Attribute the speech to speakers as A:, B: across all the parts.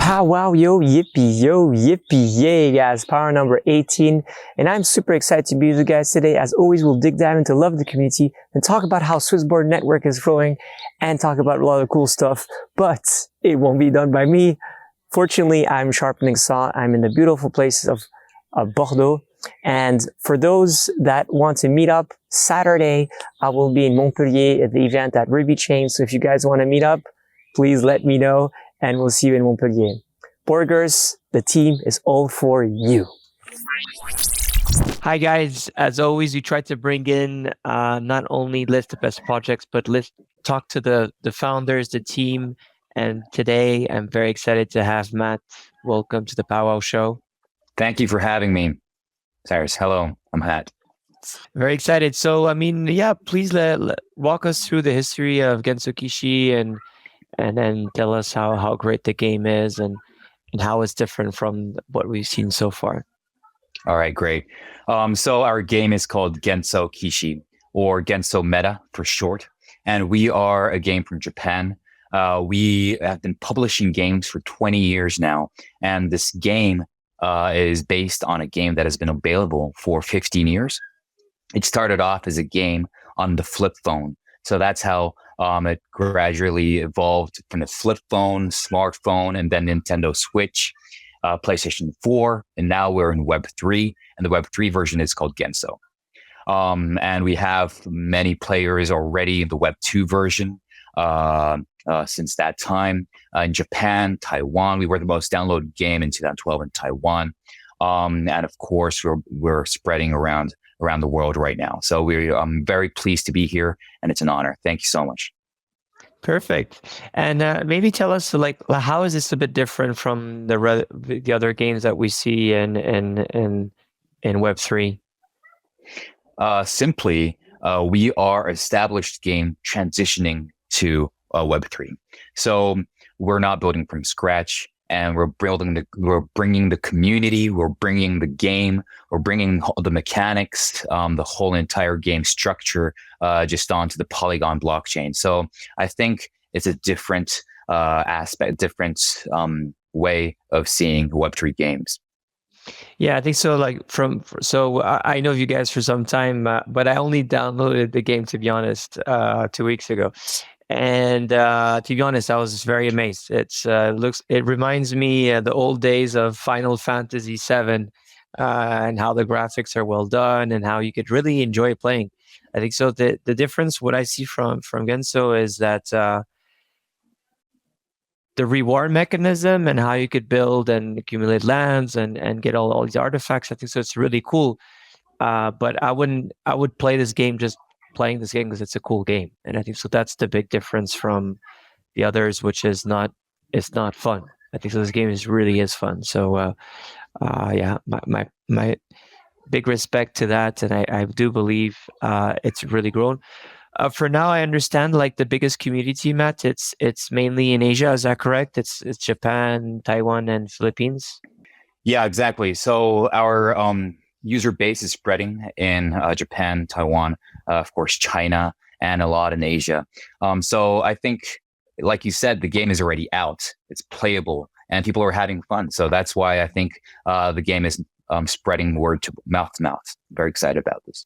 A: Pow wow yo yippee yay guys, power number 18, and I'm super excited to be with you guys today. As always, we'll dig down into love of the community and talk about how SwissBorg network is growing and talk about a lot of cool stuff, but it won't be done by me. Fortunately, I'm sharpening saw. I'm in the beautiful places of Bordeaux, and for those that want to meet up, Saturday I will be in Montpellier at the event at Ruby Chain, so if you guys want to meet up, please let me know. And we'll see you in Montpellier. Borgers, the team is all for you.
B: Hi guys, as always, we try to bring in not only list the best projects, but talk to the founders, the team. And today I'm very excited to have Matt. Welcome to the Pow Wow show.
C: Thank you for having me, Cyrus. Hello, I'm Matt.
B: Very excited. So, please walk us through the history of Gensokishi and then tell us how great the game is and how it's different from what we've seen so far.
C: All right, great. So our game is called Gensokishi, or Genso Meta for short. And we are a game from Japan. We have been publishing games for 20 years now. And this game is based on a game that has been available for 15 years. It started off as a game on the flip phone. So that's how it gradually evolved from the flip phone, smartphone, and then Nintendo Switch, PlayStation 4, and now we're in Web 3, and the Web 3 version is called Genso. And we have many players already in the Web 2 version since that time. In Japan, Taiwan, we were the most downloaded game in 2012 in Taiwan. And of course, we're spreading around the world right now. So I'm very pleased to be here, and it's an honor. Thank you so much.
B: Perfect. And maybe tell us, how is this a bit different from the other games that we see in Web3?
C: Simply, we are an established game transitioning to Web3. So we're not building from scratch. And we're bringing the community, we're bringing the game, we're bringing the mechanics, the whole entire game structure, just onto the Polygon blockchain. So I think it's a different aspect, different way of seeing Web3 games.
B: Yeah, I think so. I know you guys for some time, but I only downloaded the game, to be honest, 2 weeks ago. And to be honest, I was very amazed. It reminds me the old days of Final Fantasy VII, and how the graphics are well done and how you could really enjoy playing. I think so. The difference, what I see from Genso, is that the reward mechanism and how you could build and accumulate lands and get all these artifacts. I think so. It's really cool. But I would play this game just playing this game because it's a cool game, and I think so that's the big difference from the others, which is it's not fun. I think so this game really is fun. So my big respect to that, and I do believe it's really grown. For now, I understand the biggest community, Matt, it's mainly in Asia. Is that correct? It's Japan, Taiwan, and Philippines.
C: Yeah, exactly. So our user base is spreading in Japan, Taiwan, of course, China, and a lot in Asia. So I think, like you said, the game is already out. It's playable, and people are having fun. So that's why I think the game is spreading word to mouth. Very excited about this.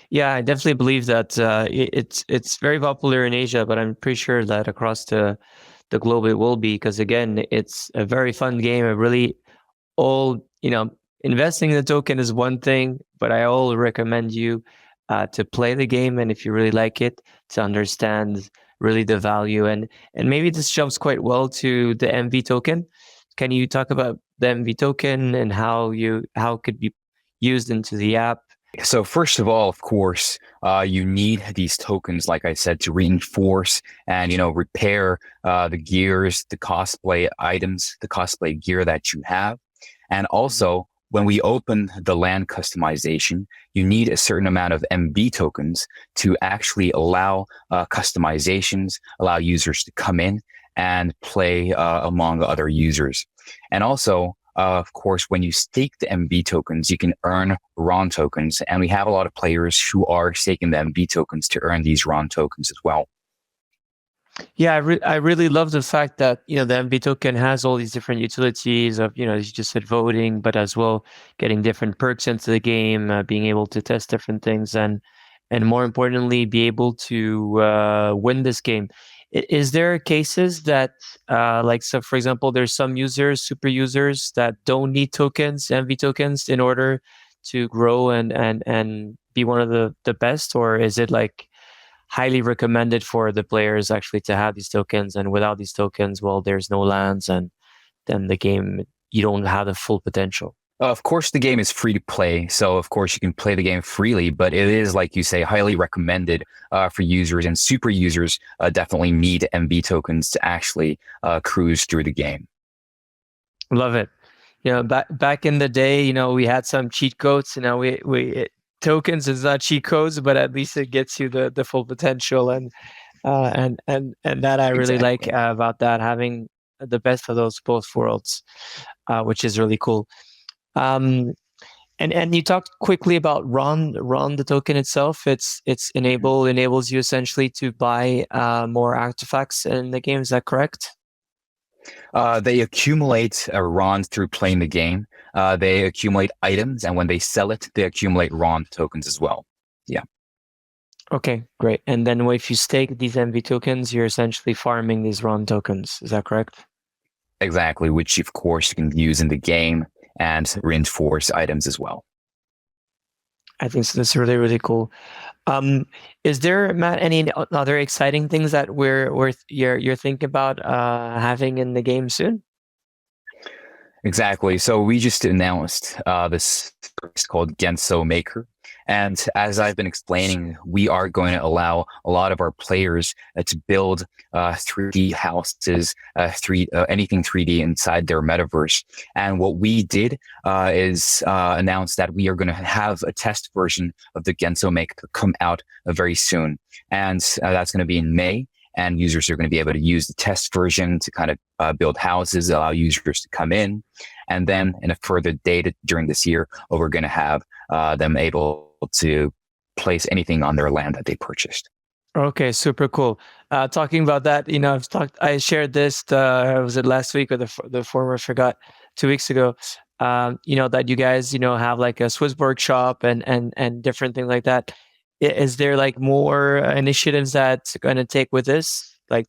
B: Yeah, I definitely believe that it's very popular in Asia, but I'm pretty sure that across the globe it will be, because again, it's a very fun game. Investing in the token is one thing, but I all recommend you to play the game, and if you really like it, to understand really the value. And maybe this jumps quite well to the MV token. Can you talk about the MV token and how it could be used into the app?
C: So first of all, of course, you need these tokens, like I said, to reinforce and repair the gears, the cosplay items, the cosplay gear that you have, and also, when we open the land customization, you need a certain amount of MB tokens to actually allow customizations, allow users to come in and play among other users. And also, of course, when you stake the MB tokens, you can earn RON tokens. And we have a lot of players who are staking the MB tokens to earn these RON tokens as well.
B: Yeah, I really love the fact that, the MV token has all these different utilities of, as you just said, voting, but as well getting different perks into the game, being able to test different things, and more importantly, be able to win this game. Is there cases that, so for example, there's some users, super users that don't need tokens, MV tokens, in order to grow and be one of the best, or is it like highly recommended for the players actually to have these tokens, and without these tokens, well, there's no lands, and then the game, you don't have the full potential?
C: Of course, the game is free to play, so of course you can play the game freely, but it is, like you say, highly recommended for users, and super users definitely need MV tokens to actually cruise through the game.
B: Love it. Back in the day, we had some cheat codes, we tokens is not cheat codes, but at least it gets you the full potential, and that I really like about that, having the best of those both worlds, which is really cool. And you talked quickly about Ron, the token itself. It's enables you essentially to buy more artifacts in the game. Is that correct?
C: They accumulate RON through playing the game. They accumulate items, and when they sell it, they accumulate RON tokens as well. Yeah.
B: Okay, great. And then if you stake these MV tokens, you're essentially farming these RON tokens. Is that correct?
C: Exactly, which of course you can use in the game and reinforce items as well.
B: I think so. That's really, really cool. Is there, Matt, any other exciting things that you're thinking about having in the game soon?
C: Exactly. So we just announced this service called Genso Maker. And as I've been explaining, we are going to allow a lot of our players to build 3D houses, anything 3D inside their metaverse. And what we did is announce that we are going to have a test version of the Genso Maker come out very soon. And that's going to be in May. And users are going to be able to use the test version to kind of build houses, allow users to come in. And then in a further date during this year, we're going to have them able to place anything on their land that they purchased.
B: Okay, super cool. Talking about that, I shared this, was it last week or the former, I forgot, 2 weeks ago, that you guys, have like a SwissBorg shop and different things like that. Is there like more initiatives that's going to take with this, like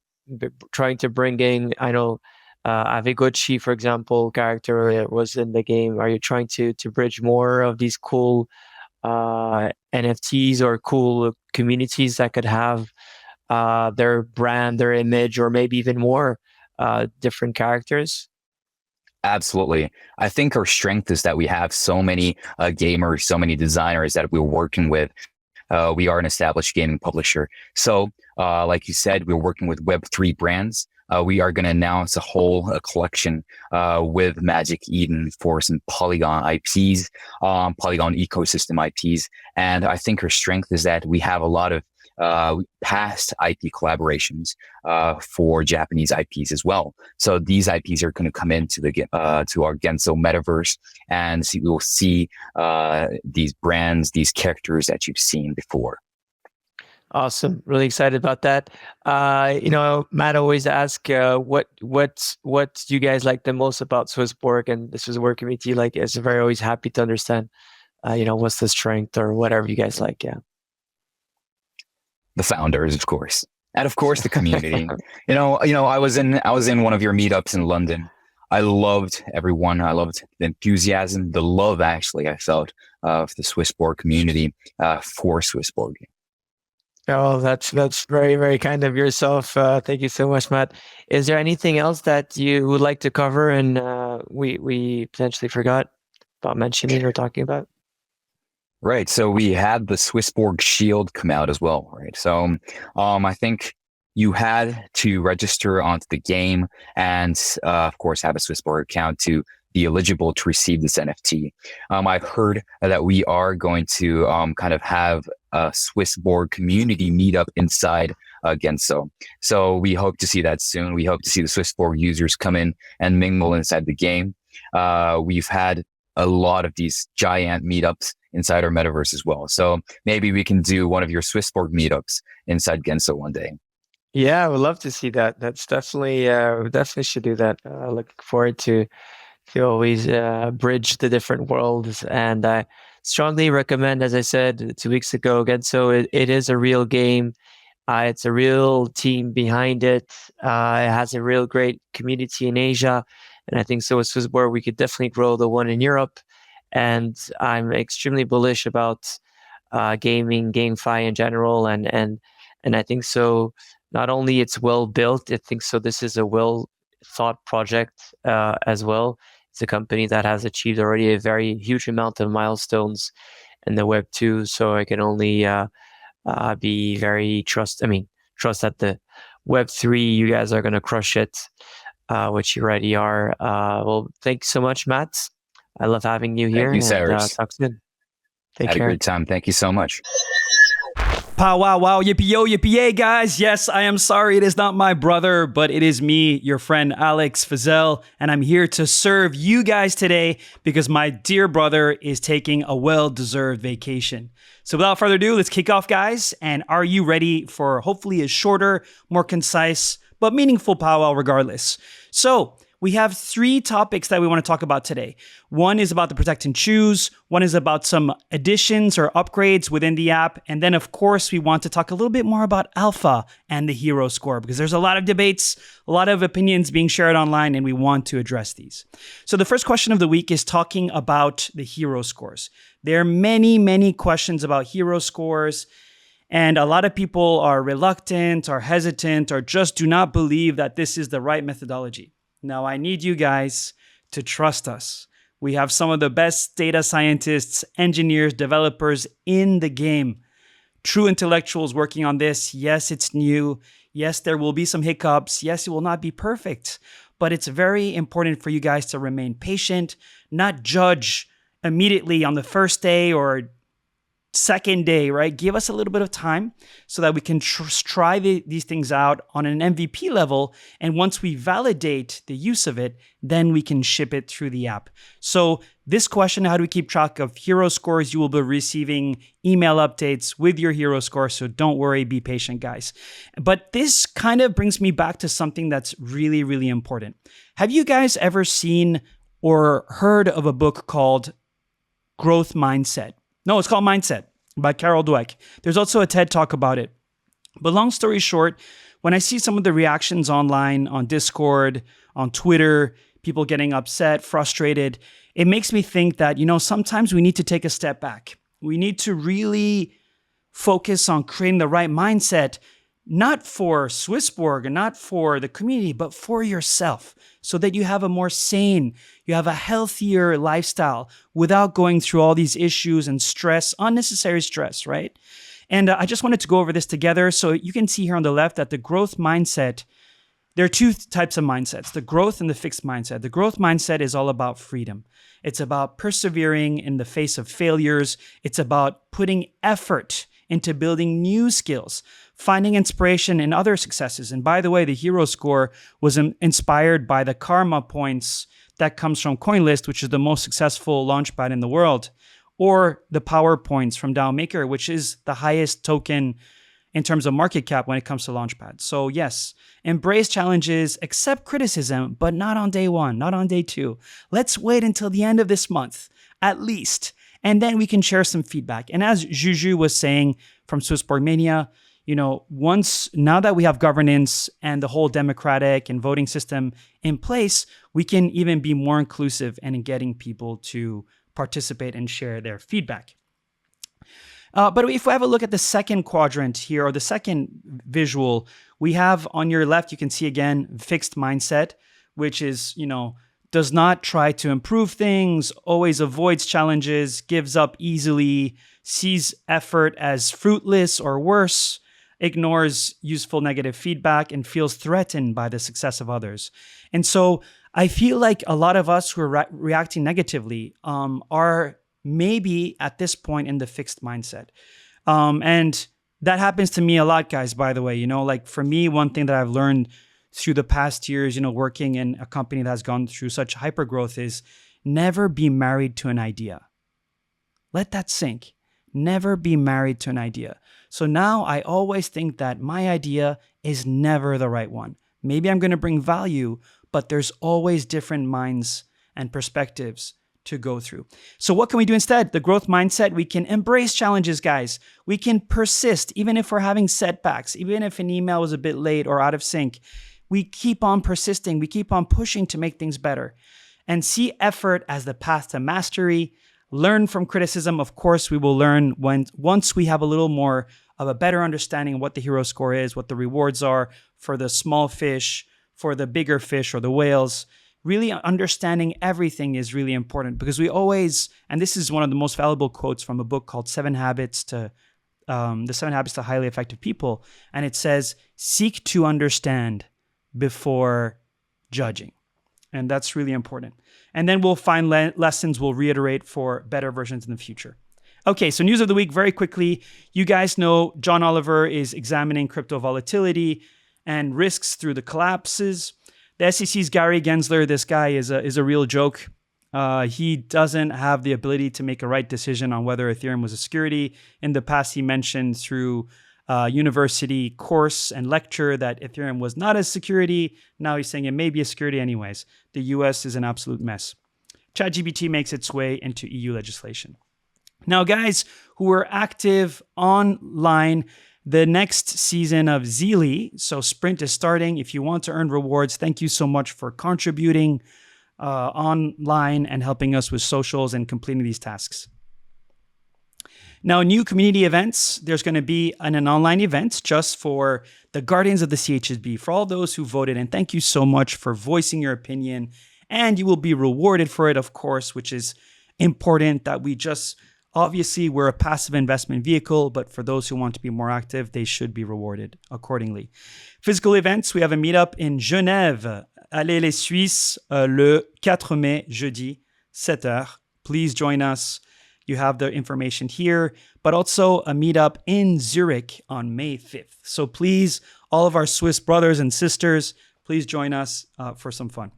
B: trying to bring in, I know Avegochi, for example, character was in the game. Are you trying to bridge more of these cool NFTs or cool communities that could have their brand, their image, or maybe even more different characters?
C: Absolutely. I think our strength is that we have so many gamers, so many designers that we're working with. We are an established gaming publisher. So, like you said, we're working with Web3 brands. We are going to announce a whole collection with Magic Eden for some Polygon IPs, Polygon ecosystem IPs. And I think our strength is that we have a lot of past IP collaborations for Japanese IPs as well. So these IPs are going to come into the to our Genso metaverse, and we will see these brands, these characters that you've seen before.
B: Awesome. Really excited about that. Matt always asks, what do you guys like the most about SwissBorg and the SwissBorg community? Like, it's very always happy to understand, what's the strength or whatever you guys like. Yeah.
C: The founders, of course, and of course the community. I was in one of your meetups in London. I loved everyone. I loved the enthusiasm, the love actually I felt of the SwissBorg community for SwissBorg.
B: Oh, that's very, very kind of yourself. Thank you so much, Matt. Is there anything else that you would like to cover and we potentially forgot about mentioning or talking about?
C: Right. So we had the SwissBorg Shield come out as well, right? So I think you had to register onto the game and, of course, have a SwissBorg account to be eligible to receive this NFT. I've heard that we are going to kind of have a SwissBorg community meetup inside Genso. So we hope to see that soon. We hope to see the SwissBorg users come in and mingle inside the game. We've had a lot of these giant meetups inside our metaverse as well. So maybe we can do one of your SwissBorg meetups inside Genso one day.
B: Yeah, I would love to see that. That's definitely, we definitely should do that. Looking forward to always bridge the different worlds. And I strongly recommend, as I said 2 weeks ago, Genso, it is a real game. It's a real team behind it. It has a real great community in Asia. And I think so with SwissBorg, we could definitely grow the one in Europe. And I'm extremely bullish about gaming, GameFi in general. And I think so, not only it's well built, I think so this is a well thought project as well. It's a company that has achieved already a very huge amount of milestones in the Web 2. So I can only be very trust that the Web3, you guys are going to crush it, which you already are. Well, thanks so much, Matt. I love having you here.
C: Thank you, Cyrus.
B: Talk soon. Take
C: Had
B: care.
C: a great time. Thank you so much.
D: Pow wow wow, yippee yo, yippee yay, guys. Yes, I am sorry it is not my brother, but it is me, your friend Alex Fazel, and I'm here to serve you guys today because my dear brother is taking a well-deserved vacation. So without further ado, let's kick off, guys. And are you ready for hopefully a shorter, more concise, but meaningful powwow regardless? So we have 3 topics that we want to talk about today. One is about the protect and choose. One is about some additions or upgrades within the app. And then, of course, we want to talk a little bit more about alpha and the hero score because there's a lot of debates, a lot of opinions being shared online, and we want to address these. So the first question of the week is talking about the hero scores. There are many, many questions about hero scores. And a lot of people are reluctant, are hesitant, or just do not believe that this is the right methodology. Now, I need you guys to trust us. We have some of the best data scientists, engineers, developers in the game. True intellectuals working on this. Yes, it's new. Yes, there will be some hiccups. Yes, it will not be perfect. But it's very important for you guys to remain patient, not judge immediately on the first day or second day, right? Give us a little bit of time so that we can try these things out on an MVP level. And once we validate the use of it, then we can ship it through the app. So this question, how do we keep track of hero scores? You will be receiving email updates with your hero score. So don't worry, be patient, guys. But this kind of brings me back to something that's really, really important. Have you guys ever seen or heard of a book called Growth Mindset? No, it's called Mindset by Carol Dweck. There's also a TED Talk about it. But long story short, when I see some of the reactions online, on Discord, on Twitter, people getting upset, frustrated, it makes me think that, sometimes we need to take a step back. We need to really focus on creating the right mindset, not for SwissBorg and not for the community, but for yourself, so that you have a more sane, you have a healthier lifestyle without going through all these issues and stress, unnecessary stress, right? And I just wanted to go over this together. So you can see here on the left that the growth mindset, there are 2 types of mindsets, the growth and the fixed mindset. The growth mindset is all about freedom. It's about persevering in the face of failures. It's about putting effort into building new skills, finding inspiration in other successes. And by the way, the hero score was inspired by the karma points that comes from CoinList, which is the most successful launchpad in the world, or the power points from DAO Maker, which is the highest token in terms of market cap when it comes to launchpad. So yes, embrace challenges, accept criticism, but not on day 1, not on day 2. Let's wait until the end of this month, at least. And then we can share some feedback. And as Juju was saying from SwissBorg Mania, now that we have governance and the whole democratic and voting system in place, we can even be more inclusive and in getting people to participate and share their feedback. But if we have a look at the second quadrant here, or the second visual, we have on your left, you can see again, fixed mindset, which is, does not try to improve things, always avoids challenges, gives up easily, sees effort as fruitless or worse, ignores useful negative feedback, and feels threatened by the success of others. And so I feel like a lot of us who are reacting negatively are maybe at this point in the fixed mindset. And that happens to me a lot, guys, by the way. Like for me, one thing that I've learned through the past years, working in a company that has gone through such hyper growth is never be married to an idea. Let that sink. never be married to an idea. So now I always think that my idea is never the right one. Maybe I'm going to bring value, but there's always different minds and perspectives to go through. So what can we do instead? The growth mindset, we can embrace challenges, guys. We can persist, even if we're having setbacks, even if an email was a bit late or out of sync. We keep on persisting. We keep on pushing to make things better and see effort as the path to mastery. Learn from criticism. Of course, we will learn once we have a little more of a better understanding of what the hero score is, what the rewards are for the small fish, for the bigger fish or the whales. Really understanding everything is really important because we always, and this is one of the most valuable quotes from a book called The 7 Habits to Highly Effective People. And it says, seek to understand before judging. And that's really important. And then we'll find lessons we'll reiterate for better versions in the future. Okay, so news of the week very quickly. You guys know John Oliver is examining crypto volatility and risks through the collapses. The SEC's Gary Gensler, this guy is a real joke. He doesn't have the ability to make a right decision on whether Ethereum was a security. In the past, he mentioned through university course and lecture that Ethereum was not a security. Now he's saying it may be a security anyways. The US is an absolute mess. ChatGPT makes its way into EU legislation. Now, guys who are active online, the next season of Zeely, so Sprint is starting. If you want to earn rewards, thank you so much for contributing online and helping us with socials and completing these tasks. Now, new community events. There's going to be an online event just for the Guardians of the CHSB, for all those who voted. And thank you so much for voicing your opinion. And you will be rewarded for it, of course, which is important that we just, obviously, we're a passive investment vehicle, but for those who want to be more active, they should be rewarded accordingly. Physical events, we have a meetup in Genève. Allez les Suisses, le 4 mai, jeudi, 7h. Please join us. You have the information here, but also a meetup in Zurich on May 5th. So please, all of our Swiss brothers and sisters, please join us for some fun.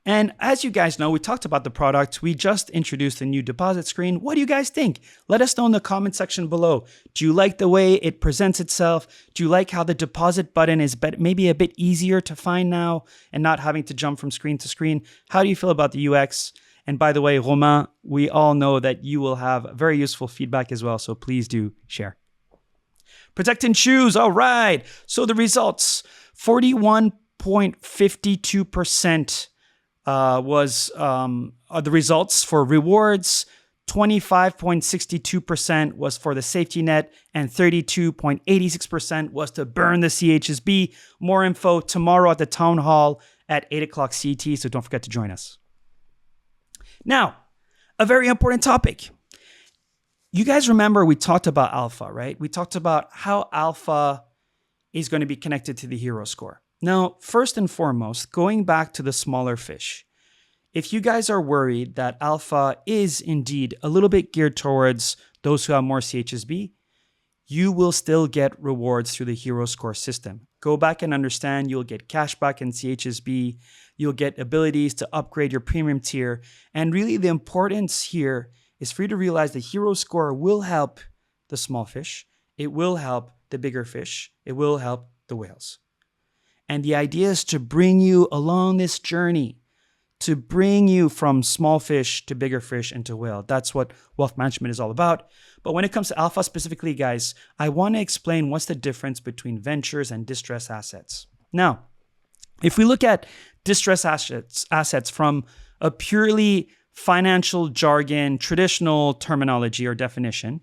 D: And as you guys know, we talked about the product. We just introduced a new deposit screen. What do you guys think? Let us know in the comment section below. Do you like the way it presents itself? Do you like how the deposit button is maybe a bit easier to find now and not having to jump from screen to screen? How do you feel about the UX? And by the way, Romain, we all know that you will have very useful feedback as well, so please do share. Protect and choose. All right. So the results, 41.52% was the results for rewards, 25.62% was for the safety net, and 32.86% was to burn the CHSB. More info tomorrow at the town hall at 8 o'clock CT, so don't forget to join us. Now, a very important topic. You guys remember we talked about alpha, right? We talked about how alpha is going to be connected to the hero score. Now, first and foremost, going back to the smaller fish, if you guys are worried that alpha is indeed a little bit geared towards those who have more CHSB, you will still get rewards through the hero score system. Go back and understand you'll get cash back in CHSB, you'll get abilities to upgrade your premium tier, and really the importance here is for you to realize the hero score will help the small fish, it will help the bigger fish, it will help the whales. And the idea is to bring you along this journey, to bring you from small fish to bigger fish and to whale. That's what wealth management is all about. But when it comes to alpha specifically, guys, I want to explain what's the difference between ventures and distressed assets. Now, if we look at distressed assets from a purely financial jargon, traditional terminology or definition,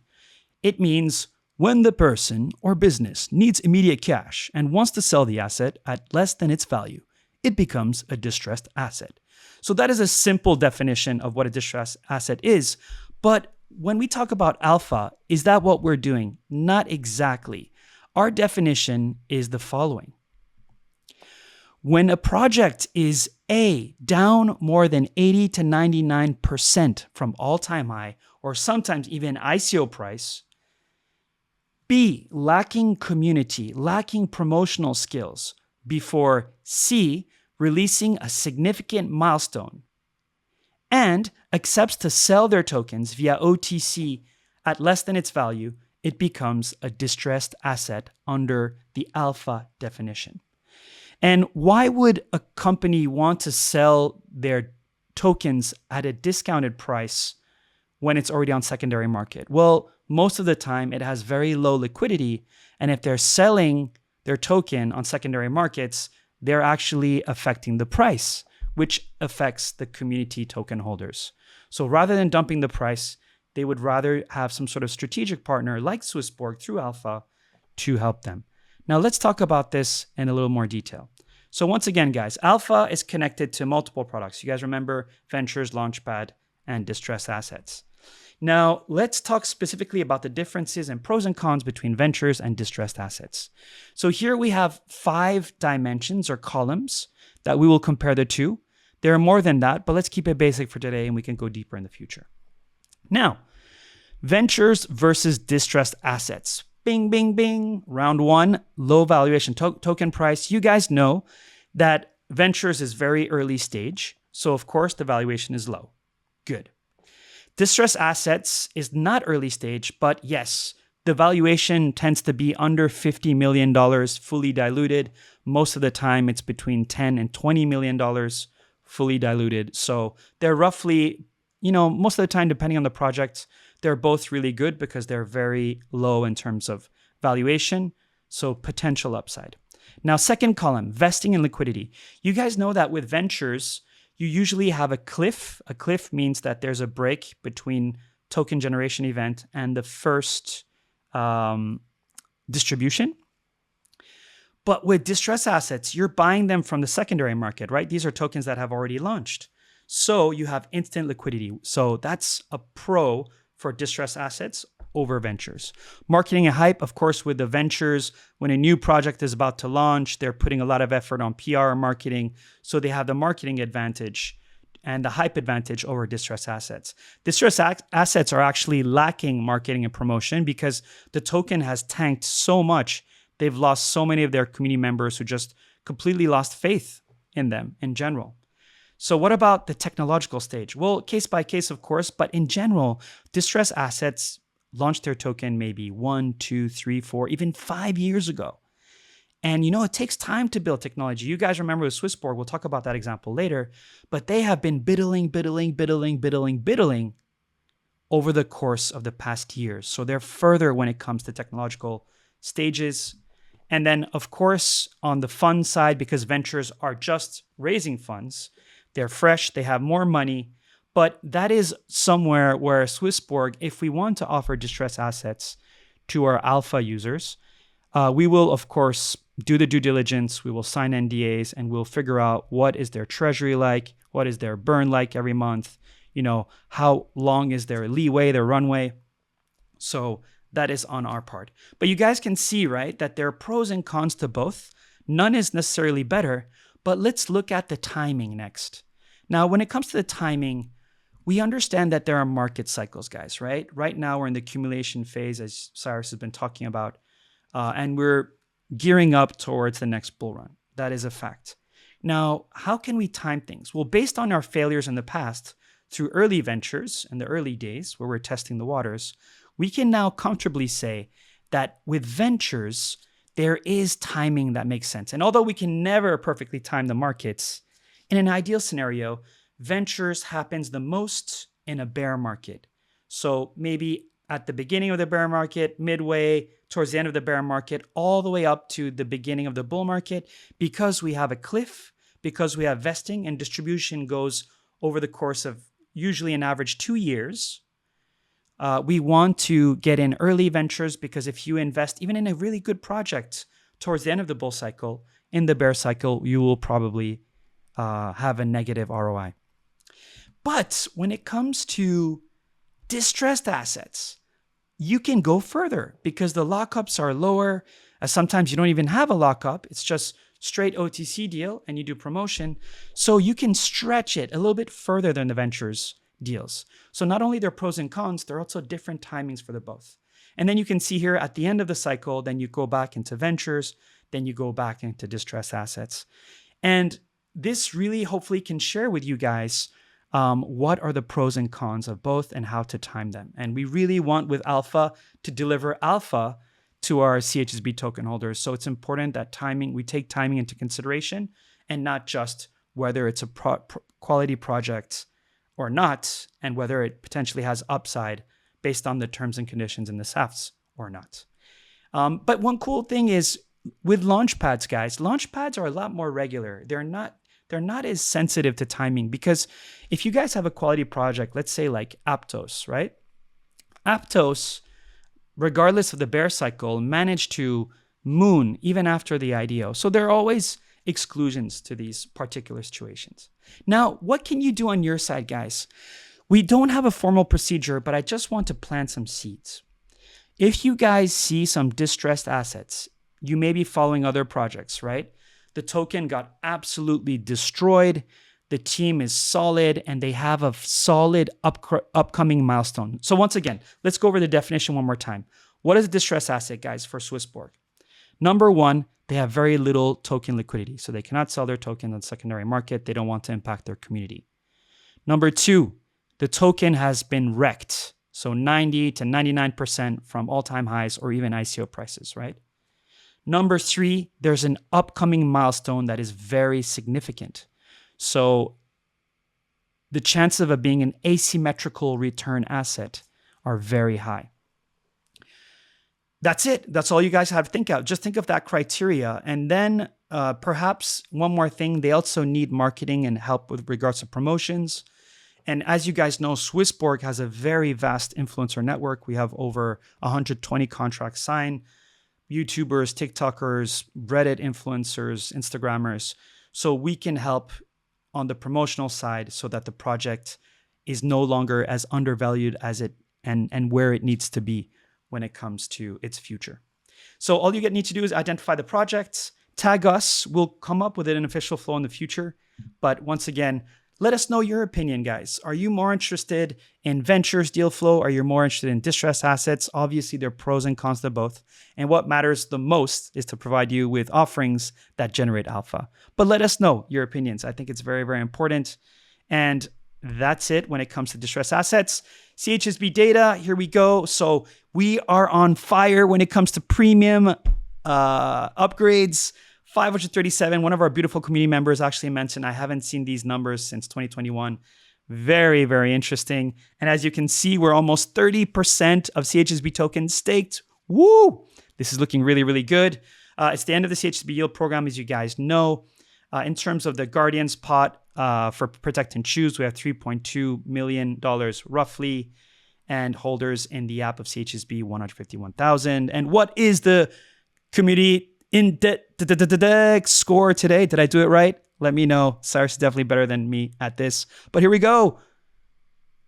D: it means when the person or business needs immediate cash and wants to sell the asset at less than its value, it becomes a distressed asset. So that is a simple definition of what a distressed asset is. But when we talk about alpha, is that what we're doing? Not exactly. Our definition is the following. When a project is A, down more than 80 to 99% from all-time high, or sometimes even ICO price, B, lacking community, lacking promotional skills, before C, releasing a significant milestone, and accepts to sell their tokens via OTC at less than its value, it becomes a distressed asset under the alpha definition. And why would a company want to sell their tokens at a discounted price when it's already on secondary market? Well, most of the time it has very low liquidity. And if they're selling their token on secondary markets, they're actually affecting the price, which affects the community token holders. So rather than dumping the price, they would rather have some sort of strategic partner like SwissBorg through Alpha to help them. Now let's talk about this in a little more detail. So once again, guys, Alpha is connected to multiple products. You guys remember Ventures, Launchpad, and Distressed Assets. Now let's talk specifically about the differences and pros and cons between Ventures and Distressed Assets. So here we have 5 dimensions or columns that we will compare the two. There are more than that, but let's keep it basic for today and we can go deeper in the future. Now, Ventures versus Distressed Assets. Bing, bing, bing. Round 1, low valuation token price. You guys know that Ventures is very early stage. So of course the valuation is low. Good. Distressed Assets is not early stage, but yes, the valuation tends to be under $50 million fully diluted. Most of the time it's between $10 and $20 million fully diluted. So they're roughly, most of the time, depending on the project, they're both really good because they're very low in terms of valuation. So potential upside. Now, second column, vesting and liquidity. You guys know that with Ventures, you usually have a cliff. A cliff means that there's a break between token generation event and the first distribution. But with distressed assets, you're buying them from the secondary market, right? These are tokens that have already launched. So you have instant liquidity. So that's a pro for distressed assets over Ventures. Marketing and hype, of course, with the Ventures, when a new project is about to launch, they're putting a lot of effort on PR and marketing. So they have the marketing advantage and the hype advantage over distressed assets. Distressed assets are actually lacking marketing and promotion because the token has tanked so much. They've lost so many of their community members who just completely lost faith in them in general. So what about the technological stage? Well, case by case, of course, but in general, distressed assets launched their token maybe 1, 2, 3, 4, even 5 years ago. And it takes time to build technology. You guys remember with SwissBorg, we'll talk about that example later, but they have been biddling over the course of the past years. So they're further when it comes to technological stages. And then, of course, on the fund side, because Ventures are just raising funds, they're fresh, they have more money, but that is somewhere where SwissBorg, if we want to offer distressed assets to our alpha users, we will, of course, do the due diligence, we will sign NDAs, and we'll figure out what is their treasury like, what is their burn like every month, how long is their leeway, their runway. So that is on our part. But you guys can see, right, that there are pros and cons to both. None is necessarily better. But let's look at the timing next. Now, when it comes to the timing, we understand that there are market cycles, guys, right? Right now, we're in the accumulation phase, as Cyrus has been talking about, and we're gearing up towards the next bull run. That is a fact. Now, how can we time things? Well, based on our failures in the past, through early Ventures in the early days where we're testing the waters, we can now comfortably say that with Ventures, there is timing that makes sense. And although we can never perfectly time the markets, in an ideal scenario, Ventures happens the most in a bear market. So maybe at the beginning of the bear market, midway, towards the end of the bear market, all the way up to the beginning of the bull market, because we have a cliff, because we have vesting and distribution goes over the course of usually an average 2 years. We want to get in early Ventures because if you invest even in a really good project towards the end of the bull cycle, in the bear cycle, you will probably have a negative ROI. But when it comes to distressed assets, you can go further because the lockups are lower. Sometimes you don't even have a lockup. It's just straight OTC deal and you do promotion. So you can stretch it a little bit further than the Ventures deals. So not only there are pros and cons, there are also different timings for the both. And then you can see here at the end of the cycle, then you go back into Ventures, then you go back into distressed assets. And this really hopefully can share with you guys what are the pros and cons of both and how to time them. And we really want with alpha to deliver alpha to our CHSB token holders. So it's important that we take timing into consideration and not just whether it's a quality project or not, and whether it potentially has upside based on the terms and conditions in the SAFs or not. But one cool thing is with launchpads, guys, launchpads are a lot more regular. They're not as sensitive to timing, because if you guys have a quality project, let's say like Aptos, right? Aptos, regardless of the bear cycle, managed to moon even after the IDO. So there are always exclusions to these particular situations. Now, what can you do on your side, guys? We don't have a formal procedure, but I just want to plant some seeds. If you guys see some distressed assets, you may be following other projects, right? The token got absolutely destroyed. The team is solid and they have a solid upcoming milestone. So once again, let's go over the definition one more time. What is a distressed asset, guys, for SwissBorg? Number one, they have very little token liquidity. So they cannot sell their token on the secondary market. They don't want to impact their community. Number two, the token has been wrecked. So 90 to 99% from all-time highs or even ICO prices, right? Number three, there's an upcoming milestone that is very significant. So the chances of it being an asymmetrical return asset are very high. That's it. That's all you guys have to think of. Just think of that criteria. And then perhaps one more thing, they also need marketing and help with regards to promotions. And as you guys know, SwissBorg has a very vast influencer network. We have over 120 contracts signed, YouTubers, TikTokers, Reddit influencers, Instagrammers. So we can help on the promotional side so that the project is no longer as undervalued as it and where it needs to be when it comes to its future. So all you need to do is identify the projects, tag us. We'll come up with an official flow in the future. But once again, let us know your opinion, guys. Are you more interested in ventures deal flow? Are you more interested in distressed assets? Obviously, there are pros and cons to both. And what matters the most is to provide you with offerings that generate alpha. But let us know your opinions. I think it's very, very important. And that's it when it comes to distressed assets. CHSB data, here we go. So we are on fire when it comes to premium upgrades. 537, one of our beautiful community members actually mentioned, I haven't seen these numbers since 2021. Very, very interesting. And as you can see, we're almost 30% of CHSB tokens staked. Woo! This is looking really, really good. It's the end of the CHSB yield program, as you guys know. In terms of the Guardians pot for Protect and Choose, we have $3.2 million roughly, and holders in the app of CHSB, 151,000. And what is the community index score today? Did I do it right? Let me know. Cyrus is definitely better than me at this. But here we go.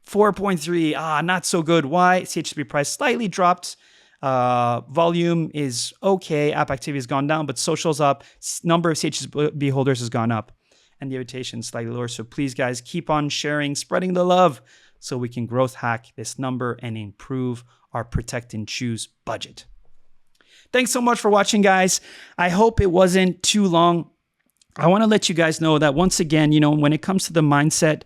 D: 4.3. Not so good. Why? CHSB price slightly dropped. Volume is okay. App activity has gone down, but social's up. Number of CHSB holders has gone up. And the invitation slightly lower. So please, guys, keep on sharing, spreading the love so we can growth hack this number and improve our Protect and Choose budget. Thanks so much for watching, guys. I hope it wasn't too long. I want to let you guys know that once again, when it comes to the mindset,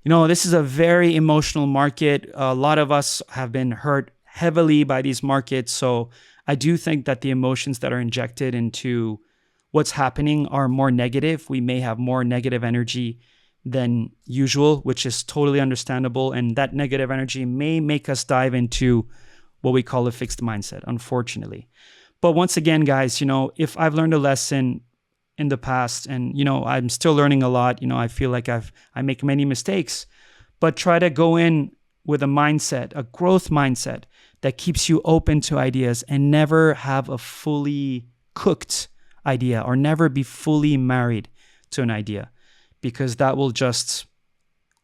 D: this is a very emotional market. A lot of us have been hurt heavily by these markets. So I do think that the emotions that are injected into what's happening are more negative. We may have more negative energy than usual, which is totally understandable. And that negative energy may make us dive into what we call a fixed mindset, unfortunately. But once again, guys, if I've learned a lesson in the past and, I'm still learning a lot, I feel like I make many mistakes, but try to go in with a mindset, a growth mindset that keeps you open to ideas and never have a fully cooked idea or never be fully married to an idea, because that will just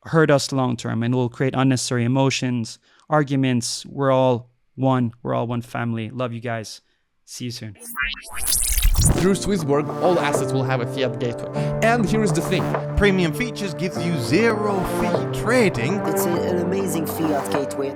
D: hurt us long-term and will create unnecessary emotions, arguments. We're all one family. Love you guys. See you soon.
E: Through SwissBorg, all assets will have a fiat gateway. And here is the thing.
F: Premium features gives you 0 fee trading.
G: It's an amazing fiat gateway.